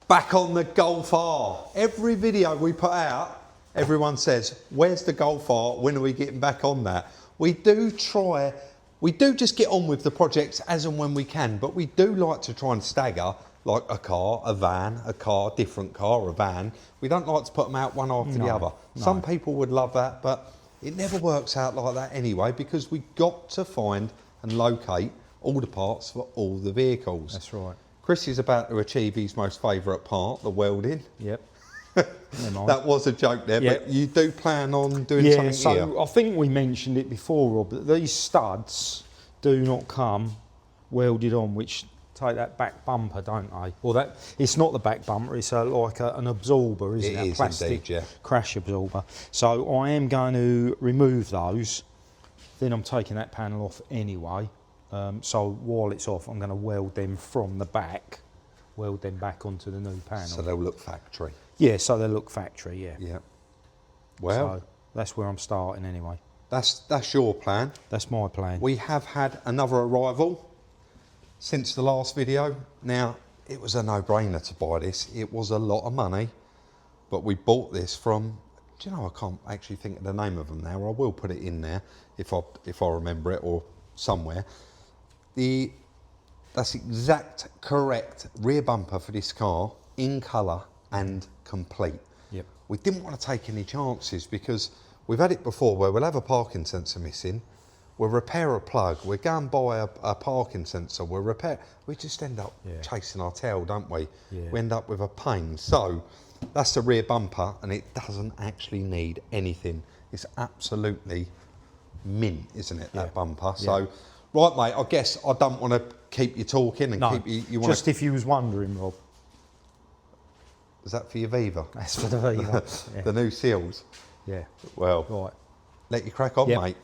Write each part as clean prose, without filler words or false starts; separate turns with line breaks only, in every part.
Back on the Golf R. Every video we put out, everyone says, where's the Golf R? When are we getting back on that? We do just get on with the projects as and when we can, but we do like to try and stagger like a car, a van, a car, different car, a van. We don't like to put them out one after the other. Some people would love that, but it never works out like that anyway, because we got to find and locate all the parts for all the vehicles.
That's right.
Chris is about to achieve his most favourite part, the welding.
Yep.
That was a joke there, but you do plan on doing something here?
I think we mentioned it before, Rob, that these studs do not come welded on, which take that back bumper, don't they? Well, that it's not the back bumper, it's like an absorber, isn't it?
It is
plastic
indeed, yeah.
Crash absorber. So I am going to remove those, then I'm taking that panel off anyway. So while it's off, I'm going to weld them from the back, weld them back onto the new panel.
So they'll look factory.
Yeah, so they look factory, yeah.
Yeah. Well,
so that's where I'm starting anyway.
That's your plan.
That's my plan.
We have had another arrival since the last video. Now, it was a no-brainer to buy this. It was a lot of money, but we bought this from, do you know, I can't actually think of the name of them now. I will put it in there if I remember it, or somewhere. That's exact correct rear bumper for this car, in colour and complete.
Yep.
We didn't want to take any chances, because we've had it before where we'll have a parking sensor missing, we'll repair a plug, we'll go and buy a parking sensor, we just end up chasing our tail, don't we?
Yeah.
We end up with a pain. So that's the rear bumper, and it doesn't actually need anything. It's absolutely mint, isn't it, that bumper? So, right, mate, I guess I don't want to keep you talking and keep you want
just if you was wondering, Rob.
Is that for your Viva?
That's for the Viva. Yeah.
The new seals?
Yeah.
Well,
right.
Let you crack on, mate.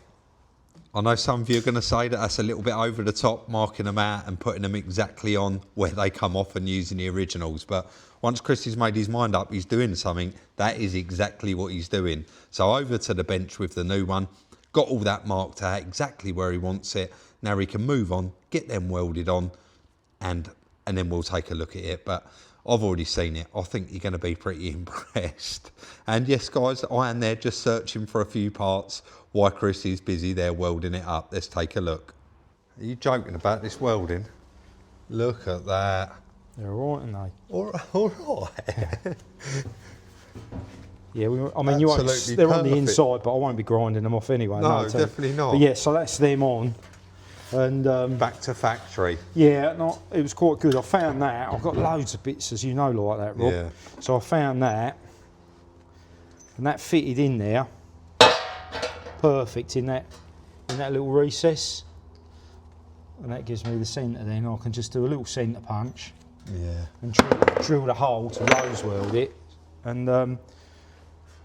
I know some of you are going to say that that's a little bit over the top, marking them out and putting them exactly on where they come off and using the originals. But once Chris has made his mind up, he's doing something, that is exactly what he's doing. So over to the bench with the new one, got all that marked out, exactly where he wants it. Now he can move on, get them welded on, and then we'll take a look at it. But I've already seen it. I think you're going to be pretty impressed. And yes, guys, I am there just searching for a few parts while Chris is busy there welding it up. Let's take a look. Are you joking about this welding? Look at that.
They're all right, aren't they?
All right.
Yeah, I mean, you won't, they're on the inside, but I won't be grinding them off anyway.
No, definitely not.
But yeah, so that's them on. And
back to factory.
Yeah, no, it was quite good. I found that. I've got loads of bits, as you know, like that, Rob.
Yeah.
So I found that, and that fitted in there, perfect in that little recess, and that gives me the centre. Then I can just do a little centre punch.
Yeah.
And drill the hole to rose weld it, and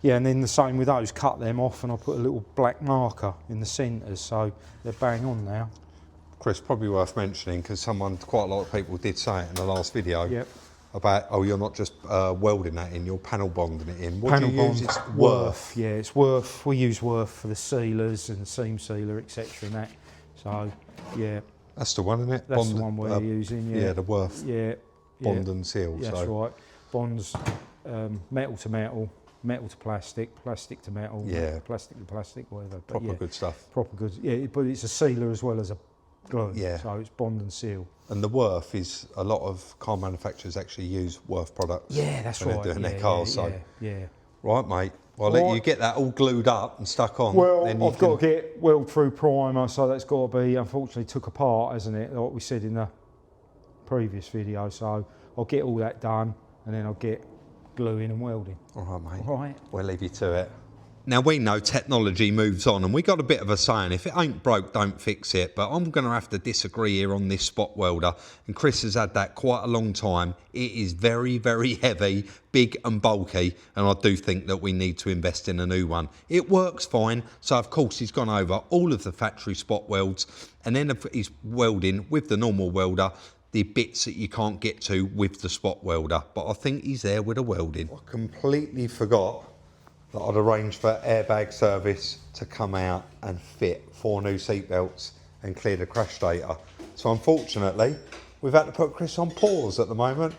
yeah, and then the same with those. Cut them off, and I put a little black marker in the centres, so they're bang on now.
Chris, probably worth mentioning, because quite a lot of people did say it in the last video, about, oh, you're not just welding that in, you're panel bonding it in. What do you use? It's Worth.
Yeah, it's Worth. We use Worth for the sealers and seam sealer, etc. and that. So, yeah.
That's the one, isn't it?
That's the one we're using, yeah.
Yeah, the Worth.
Yeah.
Bond and seal.
Yeah, that's right. Bonds, metal to metal, metal to plastic, plastic to metal, plastic to plastic, whatever. But
proper good stuff.
Proper good. Yeah, but it's a sealer as well as a glue. Yeah. So it's bond and seal.
And the Worth is, a lot of car manufacturers actually use Worth products.
Yeah, that's right.
When they're doing their cars.
Yeah.
Right, mate. Well, I'll let you get that all glued up and stuck on.
Well, I've got to get weld through primer, so that's got to be, unfortunately, took apart, hasn't it? Like we said in the previous video. So I'll get all that done, and then I'll get gluing and welding.
All right, mate.
All right.
We'll leave you to it. Now, we know technology moves on, and we got a bit of a saying, if it ain't broke, don't fix it. But I'm going to have to disagree here on this spot welder, and Chris has had that quite a long time. It is very, very heavy, big and bulky, and I do think that we need to invest in a new one. It works fine, so of course he's gone over all of the factory spot welds, and then he's welding with the normal welder the bits that you can't get to with the spot welder. But I think he's there with a welding. I completely forgot that I'd arranged for airbag service to come out and fit 4 new seat belts and clear the crash data. So unfortunately, we've had to put Chris on pause at the moment,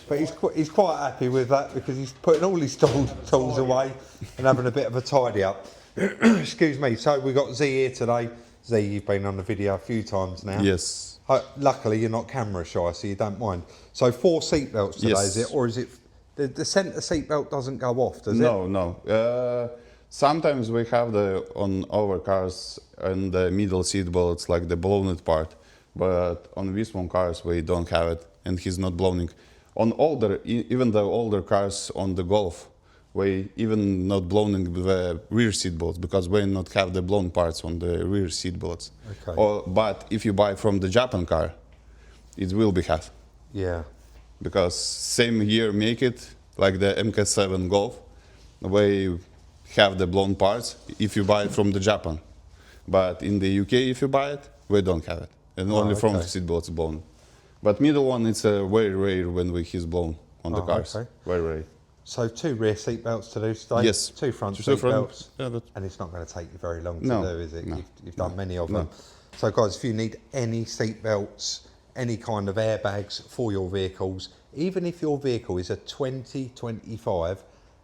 but he's quite happy with that because he's putting all his tools away and having a bit of a tidy up. Excuse me. So we've got Z here today. Z, you've been on the video a few times now.
Yes.
Luckily, you're not camera shy, so you don't mind. So 4 seat belts today,
Yes.
is it? Or is it the centre seat belt doesn't go off, does it?
No. Sometimes we have on our cars and the middle seat belts like the blown part, but on this one cars we don't have it, and he's not blowing. On even the older cars on the Golf, we even not blowing the rear seat belts because we not have the blown parts on the rear seat belts.
Okay.
But if you buy from the Japan car, it will be have.
Yeah.
Because same year make it, like the MK7 Golf, we have the blown parts if you buy it from the Japan. But in the UK, if you buy it, we don't have it. And only from the seat belts blown. But middle one, it's very rare when he's blown on the cars.
Okay.
Very rare.
So 2 rear seat belts to do today?
Yes.
2 front
Two
seat
front,
belts?
yeah,
And it's not going to take you very long to
No,
do, is it?
no,
You've done many of
no.
them. So guys, if you need any seat belts, any kind of airbags for your vehicles, even if your vehicle is a 2025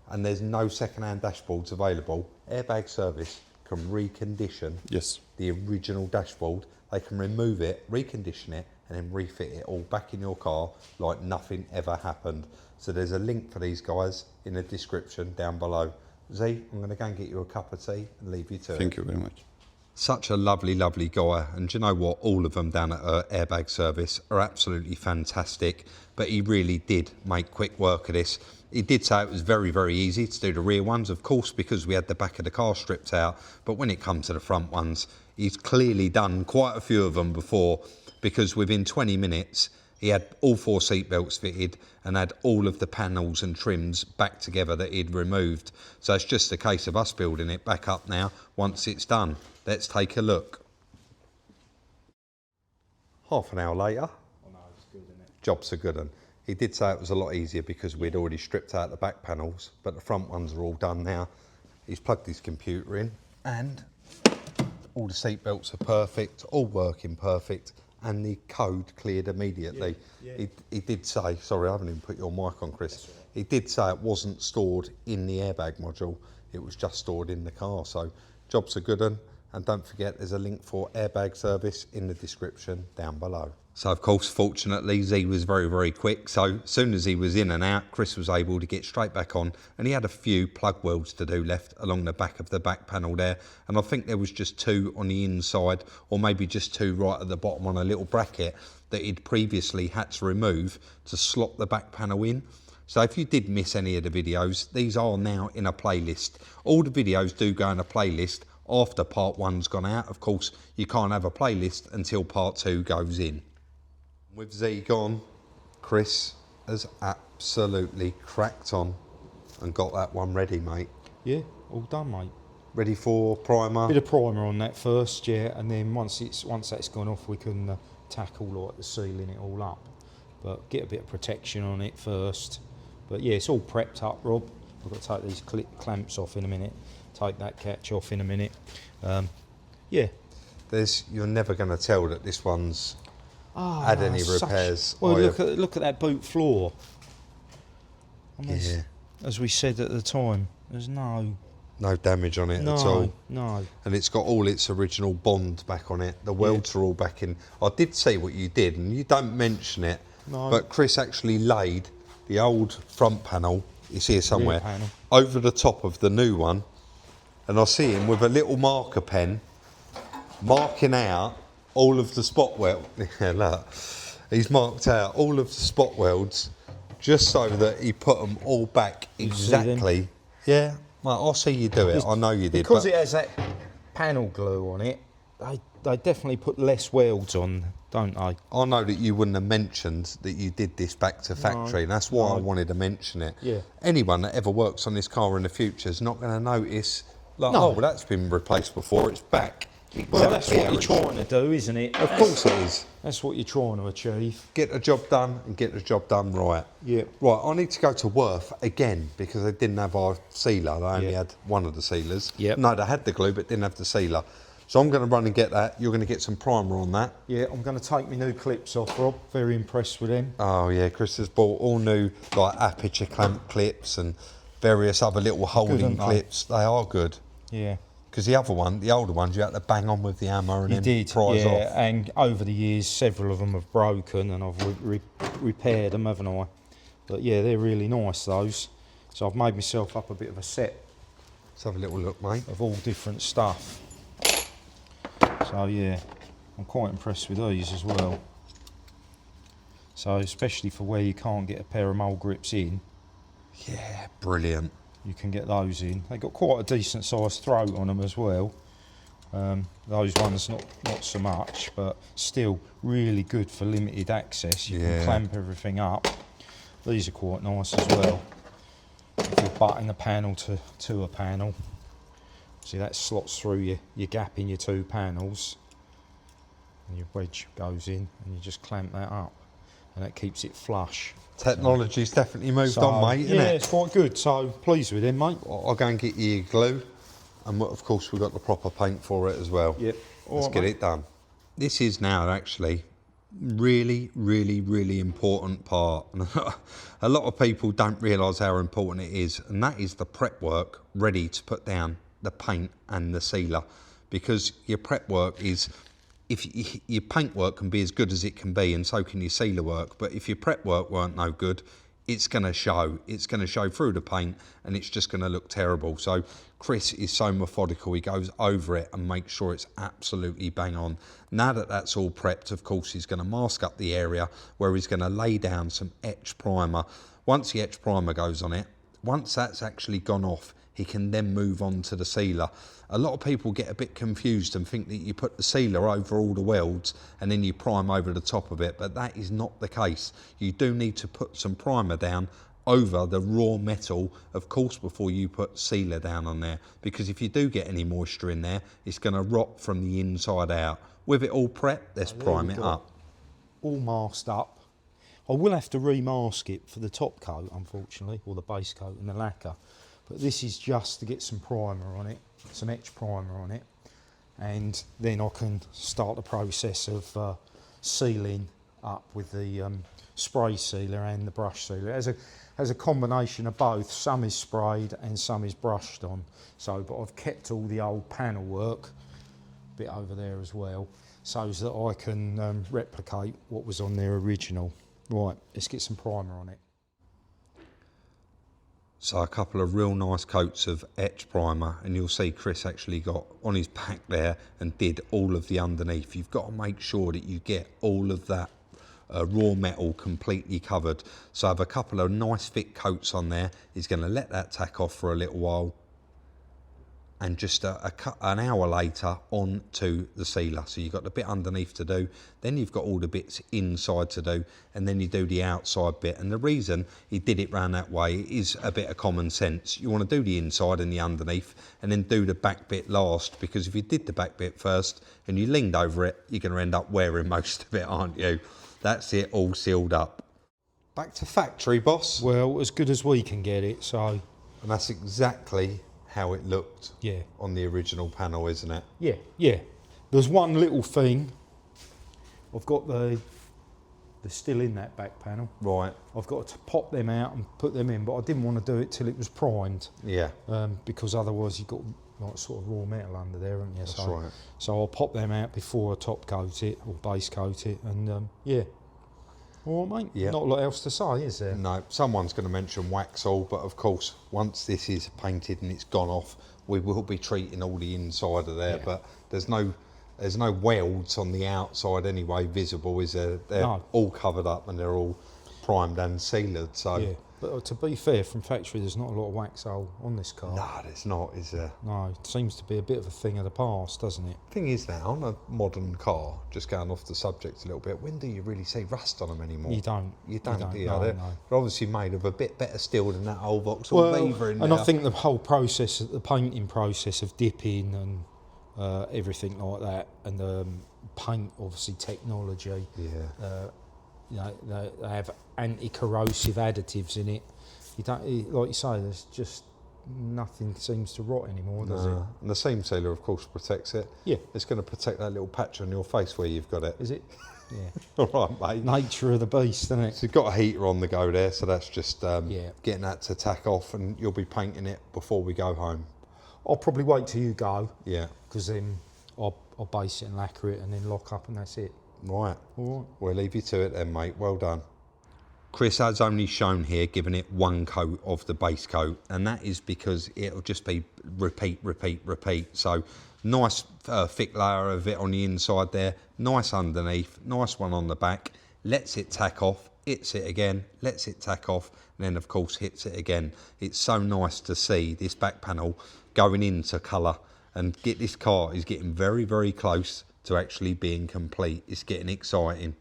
and there's no second-hand dashboards available, Airbag Service can recondition
Yes.
the original dashboard. They can remove it, recondition it, and then refit it all back in your car like nothing ever happened. So there's a link for these guys in the description down below. Z, I'm going to go and get you a cup of tea and leave you to it.
Thank you very much.
Such a lovely, lovely guy. And do you know what? All of them down at Airbag Service are absolutely fantastic. But he really did make quick work of this. He did say it was very, very easy to do the rear ones, of course, because we had the back of the car stripped out. But when it comes to the front ones, he's clearly done quite a few of them before, because within 20 minutes, he had all 4 seat belts fitted and had all of the panels and trims back together that he'd removed. So it's just a case of us building it back up now once it's done. Let's take a look. Half an hour later.
Oh no, it's good, isn't it?
Job's a good one. He did say it was a lot easier because we'd already stripped out the back panels, but the front ones are all done now. He's plugged his computer in and all the seat belts are perfect, all working perfect, and the code cleared immediately.
Yeah.
He did say, sorry, I haven't even put your mic on, Chris. He did say it wasn't stored in the airbag module, it was just stored in the car. So job's a good one. And don't forget, there's a link for Airbag Service in the description down below. So, of course, fortunately, Z was very, very quick. So, as soon as he was in and out, Chris was able to get straight back on. And he had a few plug welds to do left along the back of the back panel there. And I think there was just 2 on the inside, or maybe just 2 right at the bottom on a little bracket that he'd previously had to remove to slot the back panel in. So if you did miss any of the videos, these are now in a playlist. All the videos do go in a playlist after part 1's gone out. Of course, you can't have a playlist until part 2 goes in. With Z gone, Chris has absolutely cracked on and got that one ready, mate.
Yeah, all done, mate.
Ready for primer?
Bit of primer on that first, yeah, and then once that's gone off, we can tackle like the sealing it all up. But get a bit of protection on it first. But yeah, it's all prepped up, Rob. I've got to take these clamps off in a minute. Take that catch off in a minute. Yeah.
You're never going to tell that this one's had any repairs.
Well, look at that boot floor. I mean,
Yeah.
As we said at the time, there's no
damage on it at all.
No.
And it's got all its original bond back on it. The welds are all back in. I did see what you did, and you don't mention it,
No.
but Chris actually laid the old front panel, it's here somewhere,
panel.
over the top of the new one. And I see him with a little marker pen marking out all of the spot welds. Yeah, look. He's marked out all of the spot welds just so that he put them all back exactly. Yeah, well, I'll see you do it. I know you did.
Because it has that panel glue on it, they definitely put less welds on, don't they?
I know that you wouldn't have mentioned that you did this back to factory, and that's why I wanted to mention it.
Yeah.
Anyone that ever works on this car in the future is not going to notice, like,
No.
oh, well, that's been replaced before, it's back.
Well, that's
Exactly
what
how
you're
it's-
trying to do, isn't it?
Of course it is.
That's what you're trying to achieve.
Get the job done and get the job done right.
Yeah.
Right, I need to go to Worth again because they didn't have our sealer. They only
Yeah.
had one of the sealers.
Yep.
No, they had the glue but didn't have the sealer. So I'm going to run and get that. You're going to get some primer on that.
Yeah, I'm going to take my new clips off, Rob. Very impressed with them.
Oh yeah, Chris has bought all new like aperture clamp clips and various other little holding
aren't they?
clips. They are good.
Yeah.
Because the older ones, you had to bang on with the hammer and
You
then
did,
prise
yeah,
off.
and over the years, several of them have broken, and I've repaired them, haven't I? But yeah, they're really nice, those. So I've made myself up a bit of a set
Let's have a little look, mate.
of all different stuff. So yeah, I'm quite impressed with these as well. So especially for where you can't get a pair of mole grips in,
Yeah, brilliant.
you can get those in. They've got quite a decent sized throat on them as well. Those ones not so much, but still really good for limited access. You can clamp everything up. These are quite nice as well. If you're butting a panel to a panel, see that slots through your gap in your two panels, and your wedge goes in, and you just clamp that up, and that keeps it flush.
Technology's definitely moved on, mate, isn't
yeah,
it?
it's quite good. So pleased with him, mate.
I'll go and get you your glue, and of course we've got the proper paint for it as well.
Yep.
Let's get it done. This is now actually really, really, really important part. A lot of people don't realise how important it is, and that is the prep work ready to put down the paint and the sealer, because your prep work is, your paint work can be as good as it can be, and so can your sealer work, but if your prep work weren't no good, it's going to show. It's going to show through the paint, and it's just going to look terrible. So Chris is so methodical. He goes over it and makes sure it's absolutely bang on. Now that that's all prepped, of course, he's going to mask up the area where he's going to lay down some etch primer. Once the etch primer goes on it, once that's actually gone off, he can then move on to the sealer. A lot of people get a bit confused and think that you put the sealer over all the welds and then you prime over the top of it, but that is not the case. You do need to put some primer down over the raw metal, of course, before you put sealer down on there, because if you do get any moisture in there, it's going to rot from the inside out. With it all prepped, let's prime it up.
All masked up. I will have to remask it for the top coat, unfortunately, or the base coat and the lacquer. But this is just to get some primer on it, some etch primer on it, and then I can start the process of sealing up with the spray sealer and the brush sealer. It has a combination of both. Some is sprayed and some is brushed on. So, but I've kept all the old panel work, a bit over there as well, so that I can replicate what was on their original. Right, let's get some primer on it.
So a couple of real nice coats of etch primer, and you'll see Chris actually got on his pack there and did all of the underneath. You've got to make sure that you get all of that raw metal completely covered. So have a couple of nice thick coats on there. He's going to let that tack off for a little while, and just an hour later on to the sealer. So you've got the bit underneath to do, then you've got all the bits inside to do, and then you do the outside bit. And the reason he did it round that way is a bit of common sense. You want to do the inside and the underneath, and then do the back bit last, because if you did the back bit first and you leaned over it, you're going to end up wearing most of it, aren't you? That's it, all sealed up. Back to factory, boss.
Well, as good as we can get it, so.
And that's exactly how it looked,
yeah,
on the original panel, isn't it?
Yeah, yeah. There's one little thing. I've got they're still in that back panel.
Right.
I've got to pop them out and put them in, but I didn't want to do it till it was primed.
Yeah.
Because otherwise you've got like sort of raw metal under there, haven't you?
That's
so,
right.
So I'll pop them out before I top coat it or base coat it, and yeah. All right, mate.
Yeah.
Not a lot else to say, is there?
No, someone's going to mention Vauxhall, but of course, once this is painted and it's gone off, we will be treating all the inside of there. Yeah. But there's no welds on the outside anyway visible, is there? They're all covered up and they're all primed and sealed. So
yeah. But to be fair, from factory, there's not a lot of Vauxhall on this car.
No, there's not, is there?
No, it seems to be a bit of a thing of the past, doesn't it?
Thing is now, on a modern car, just going off the subject a little bit, when do you really see rust on them anymore?
You don't.
You don't, do you?
No,
They're obviously made of a bit better steel than that old Vauxhall Beaver in there.
And I think the whole process, the painting process of dipping and everything like that, and the paint, obviously, technology.
Yeah.
You know, they have anti-corrosive additives in it. You don't, like you say, there's just nothing seems to rot anymore, does it?
And the seam sealer, of course, protects it.
Yeah.
It's going to protect that little patch on your face where you've got it.
Is it? Yeah.
All right, mate.
Nature of the beast, isn't it?
So you've got a heater on the go there, so that's just
Yeah.
getting that to tack off, and you'll be painting it before we go home.
I'll probably wait till you go,
Yeah.
because then I'll base it and lacquer it and then lock up and that's it.
Right.
All right.
We'll leave you to it then, mate. Well done. Chris has only shown here giving it one coat of the base coat, and that is because it'll just be repeat, repeat, repeat. So nice thick layer of it on the inside there, nice underneath, nice one on the back, lets it tack off, hits it again, lets it tack off, and then of course hits it again. It's so nice to see this back panel going into colour, and this car is getting very, very close to actually being complete. It's getting exciting.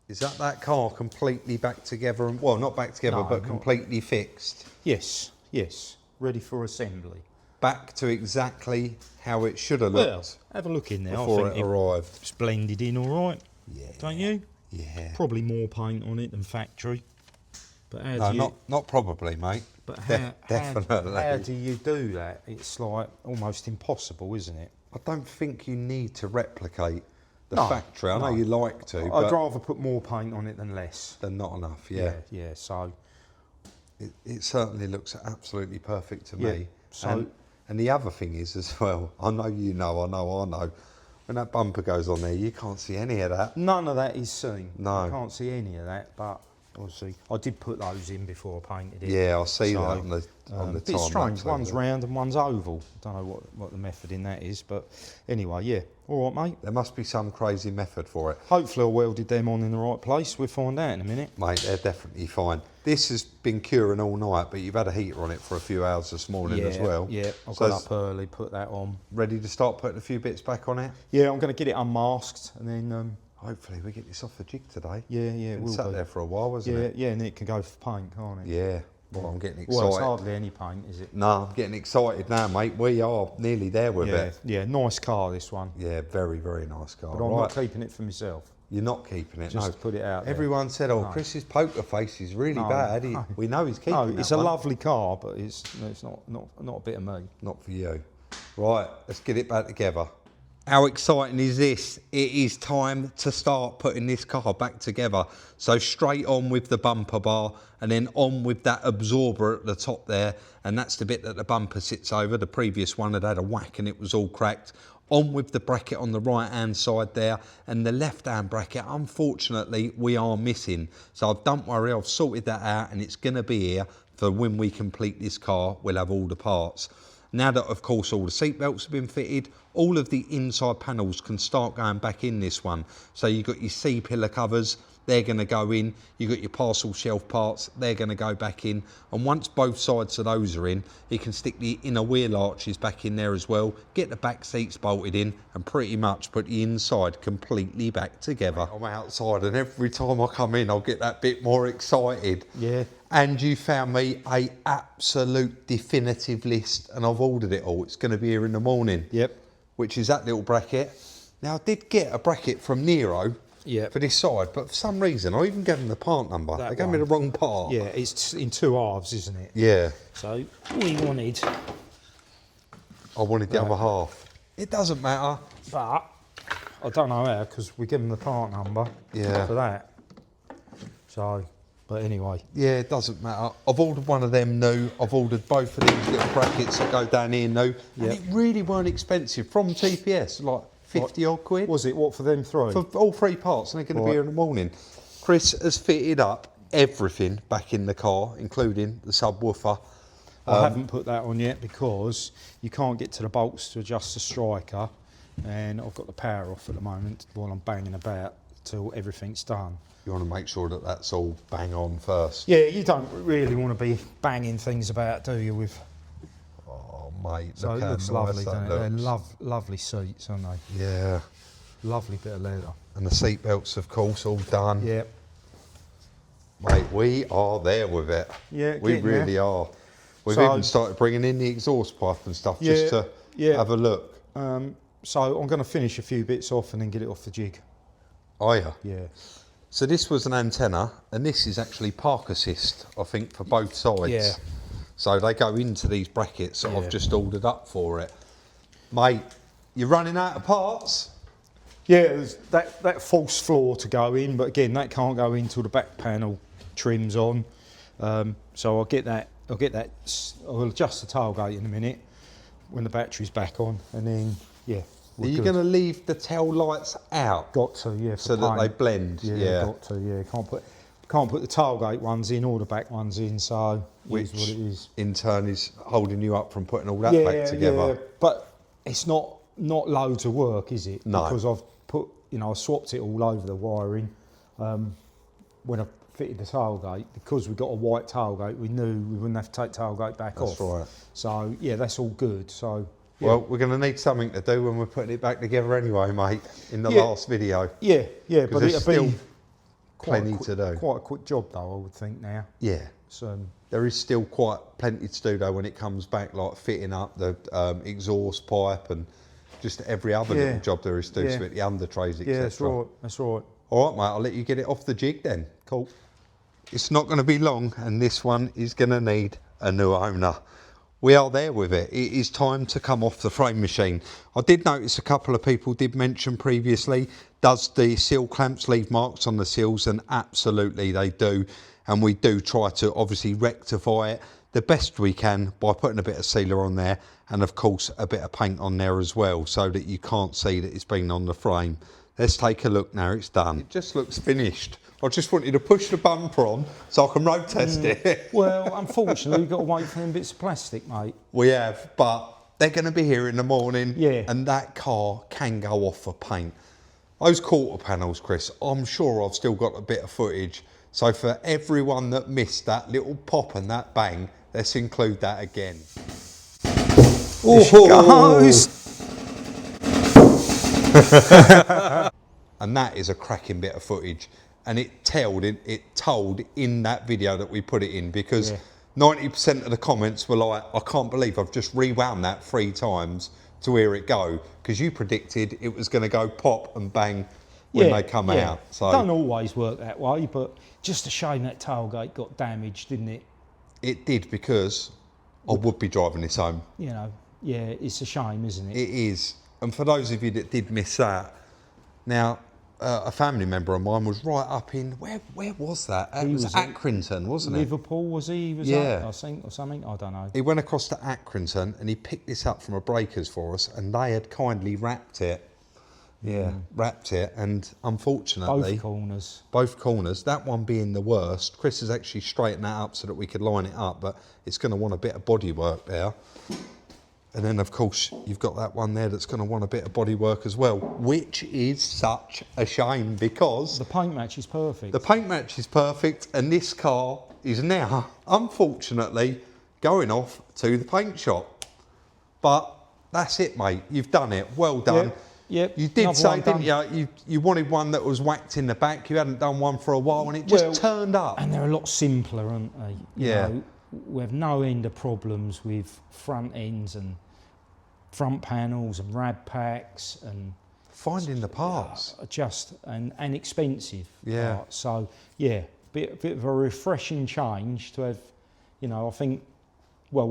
Is that car completely back together? And well, not back together,
No,
but
not-
completely fixed?
Yes, yes. Ready for assembly.
Back to exactly how it should have looked
Well, have a look in there.
before
I
it
think
arrived.
it's blended in all right,
Yeah.
don't you?
Yeah.
Probably more paint on it than factory. But how
No,
do you,
not probably, mate.
but
Definitely.
how do you do that? It's like almost impossible, isn't it?
I don't think you need to replicate the
No,
factory. I know
no.
you like to,
I'd
but
rather put more paint on it than less.
they're not enough. Yeah.
Yeah. So
It certainly looks absolutely perfect to
Yeah,
me.
so-
And the other thing is as well, I know you know, I know, when that bumper goes on there, you can't see any of that.
none of that is seen.
No.
I can't see any of that. But obviously, I did put those in before I painted it.
Yeah, I see
So,
that on the
bit
time
strange.
lapse
One's
over there.
round and one's oval. Don't know what the method in that is, but anyway, yeah. All right, mate.
There must be some crazy method for it.
Hopefully, I welded them on in the right place. We'll find out in a minute.
Mate, they're definitely fine. This has been curing all night, but you've had a heater on it for a few hours this morning as well.
Yeah, I
So
got
it's
up early, put that on.
ready to start putting a few bits back on it.
Yeah, I'm going to get it unmasked and then.
Hopefully we get this off the jig today.
Yeah, it
Been
will
sat
be.
there for a while, wasn't
Yeah,
it?
yeah, and it can go for paint, can't it?
Yeah. Well, I'm getting excited.
Well, it's hardly any paint, is it?
No, I'm getting excited now, mate. We are nearly there with
Yeah,
it.
yeah, nice car this one.
Yeah, very, very nice car.
But I'm
Right.
not keeping it for myself.
You're not keeping it,
Just
no.
to put it out there.
Everyone said, oh,
No.
Chris's poker face is really
No,
bad.
no.
We know he's keeping
No,
that
it's a
one.
lovely car, but it's not a bit of me.
Not for you. Right, let's get it back together. How exciting is this? It is time to start putting this car back together. So straight on with the bumper bar and then on with that absorber at the top there. And that's the bit that the bumper sits over. The previous one had a whack and it was all cracked. On with the bracket on the right hand side there, and the left hand bracket, unfortunately, we are missing. So don't worry, I've sorted that out and it's going to be here for when we complete this car. We'll have all the parts. Now that, of course, all the seat belts have been fitted, all of the inside panels can start going back in this one. So you've got your C-pillar covers, they're going to go in. You've got your parcel shelf parts, they're going to go back in. And once both sides of those are in, you can stick the inner wheel arches back in there as well, get the back seats bolted in, and pretty much put the inside completely back together. I'm outside, and every time I come in, I'll get that bit more excited.
Yeah.
And you found me a absolute definitive list, and I've ordered it all. It's going to be here in the morning.
Yep.
Which is that little bracket. Now, I did get a bracket from Nero
Yep.
for this side, but for some reason, I even gave them the part number.
That
They gave me the
one.
wrong part.
Yeah, it's in two halves, isn't it?
Yeah.
So we wanted,
I wanted the other half. It doesn't matter.
but I don't know how because we give them the part number
Yeah.
for that. So, but anyway,
Yeah, it doesn't matter. I've ordered one of them new. I've ordered both of these little brackets that go down here new.
Yeah.
And it really weren't expensive from TPS, like 50 odd quid.
was it what for them three?
For all three parts, and they're going to be
Right.
here in the morning. Chris has fitted up everything back in the car, including the subwoofer.
I haven't put that on yet because you can't get to the bolts to adjust the striker, and I've got the power off at the moment while I'm banging about till everything's done.
You want to make sure that that's all bang on first.
Yeah, you don't really want to be banging things about, do you? With
Oh, mate,
so
look
it
how
looks
nice
lovely,
that
don't it? They're
looks.
lovely seats, aren't they?
Yeah,
Lovely bit of leather.
and the seat belts, of course, all done.
Yeah.
Mate, we are there with it.
Yeah,
we
getting there.
really are. We've
So-
even started bringing in the exhaust pipe and stuff just
Yeah,
to
yeah.
have a look.
So I'm going to finish a few bits off and then get it off the jig.
Oh, yeah.
Yeah.
So this was an antenna, and this is actually park assist, I think, for both sides.
Yeah.
So they go into these brackets that
Yeah.
I've just ordered up for it. Mate, you're running out of parts?
Yeah, there's that false floor to go in, but again, that can't go in till the back panel trim's on. So I'll get that. I'll adjust the tailgate in a minute when the battery's back on, and then yeah.
Are you going to leave the tail lights out?
Got to, yeah.
So that they blend.
Yeah, got to, yeah. Can't put the tailgate ones in or the back ones in, so
Which
it is what it is.
in turn is holding you up from putting all that back together.
Yeah, but it's not loads of work, is it?
No.
Because I've put, I swapped it all over the wiring when I fitted the tailgate. Because we got a white tailgate, we knew we wouldn't have to take tailgate back off.
That's right.
So yeah, that's all good. So yeah.
Well, we're going to need something to do when we're putting it back together anyway, mate, in the last video.
Yeah, but
there's
it'll
still
be
plenty to do.
Quite a quick job though, I would think now.
Yeah.
So
There is still quite plenty to do though when it comes back, like fitting up the exhaust pipe and just every other little job there is to do,
Yeah.
so the under trays, etc.
yeah, that's right. That's right.
All right, mate, I'll let you get it off the jig then.
Cool.
It's not going to be long, and this one is going to need a new owner. We are there with it. It is time to come off the frame machine. I did notice a couple of people did mention previously, does the seal clamps leave marks on the seals? And absolutely they do. And we do try to obviously rectify it the best we can by putting a bit of sealer on there, and of course a bit of paint on there as well, so that you can't see that it's been on the frame. Let's take a look now, it's done. It just looks finished. I just want you to push the bumper on so I can road test it.
Well, unfortunately, we've got to wait for them bits of plastic, mate.
We have, but they're going to be here in the morning,
Yeah.
and that car can go off for paint. Those quarter panels, Chris, I'm sure I've still got a bit of footage. So for everyone that missed that little pop and that bang, let's include that again.
There she goes.
And that is a cracking bit of footage. And it told in that video that we put it in, because 90% of the comments were like, I can't believe I've just rewound that 3 times to hear it go, because you predicted it was going to go pop and bang when they come out. So
don't always work that way, but just a shame that tailgate got damaged, didn't it?
it did, because I would be driving this home.
Yeah, it's a shame, isn't it?
It is. And for those of you that did miss that, now, a family member of mine was right up in, where was that? It was Accrington, wasn't it?
Liverpool, was he? Was that, I think, or something? I don't know.
He went across to Accrington and he picked this up from a breakers for us, and they had kindly wrapped it. Yeah, wrapped it, and unfortunately... Both corners. That one being the worst. Chris has actually straightened that up so that we could line it up, but it's going to want a bit of body work there. And then, of course, you've got that one there that's going to want a bit of body work as well, which is such a shame, because...
The paint match is perfect.
The paint match is perfect, and this car is now, unfortunately, going off to the paint shop. But that's it, mate. You've done it. Well done.
Yep.
You did say, didn't you? You wanted one that was whacked in the back. You hadn't done one for a while, and it just turned up.
And they're a lot simpler, aren't they? You
Yeah.
know, we have no end of problems with front ends and front panels and rad packs and
finding the parts.
And expensive.
Yeah.
Parts. So yeah, bit of a refreshing change to have. You know, I think. Well,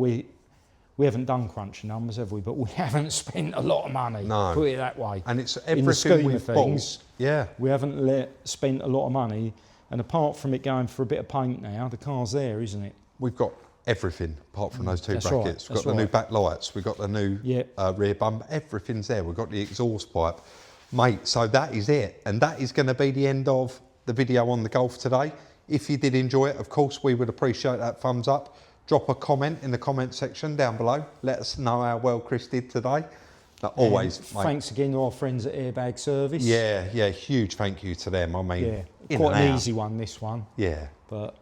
we haven't done crunching numbers, have we? But we haven't spent a lot of money.
No.
Put it that way.
And it's
in the scheme
everything
of
we've
things.
bought. Yeah.
We haven't spent a lot of money, and apart from it going for a bit of paint now, the car's there, isn't it?
We've got everything apart from those two
That's
brackets.
right,
We've got the new back lights. We've got the new rear bumper. Everything's there. We've got the exhaust pipe. Mate, so that is it. And that is going to be the end of the video on the Golf today. If you did enjoy it, of course, we would appreciate that thumbs up. Drop a comment in the comment section down below. Let us know how well Chris did today. But always, mate.
Thanks again to our friends at Airbag Service.
Yeah, huge thank you to them. I mean,
quite an easy one, this one.
Yeah.
But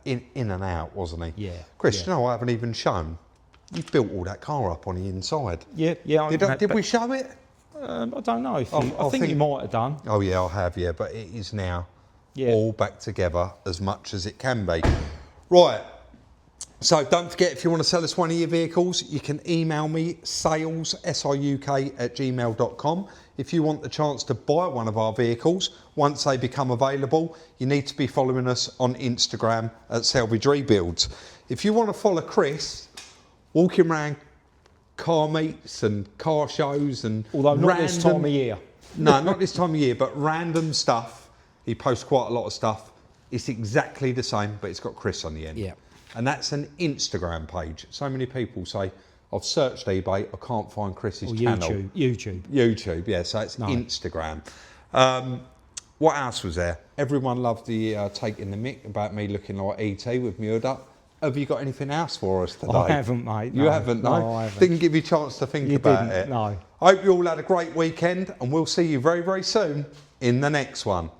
in and out, wasn't he?
Yeah.
Chris, you know, I haven't even shown. You built all that car up on the inside.
Yeah.
Did we show it?
I don't know. I think you might have done.
Oh yeah, I have. Yeah, but it is now all back together as much as it can be. Right. So don't forget, if you want to sell us one of your vehicles, you can email me, sales, siuk@gmail.com. If you want the chance to buy one of our vehicles, once they become available, you need to be following us on Instagram at Salvage Rebuilds. If you want to follow Chris, walking around car meets and car shows and
Although not this time of year.
No, not this time of year, but random stuff. He posts quite a lot of stuff. It's exactly the same, but it's got Chris on the end.
Yeah.
And that's an Instagram page. So many people say, I've searched eBay, I can't find Chris's
Or
channel. YouTube, yeah, so it's Instagram. What else was there? Everyone loved the taking the mick about me looking like E.T. with my hood up. Have you got anything else for us today?
I haven't, mate.
You haven't, no?
No, I haven't.
Didn't give you a chance to think about it.
No.
I hope you all had a great weekend, and we'll see you very, very soon in the next one.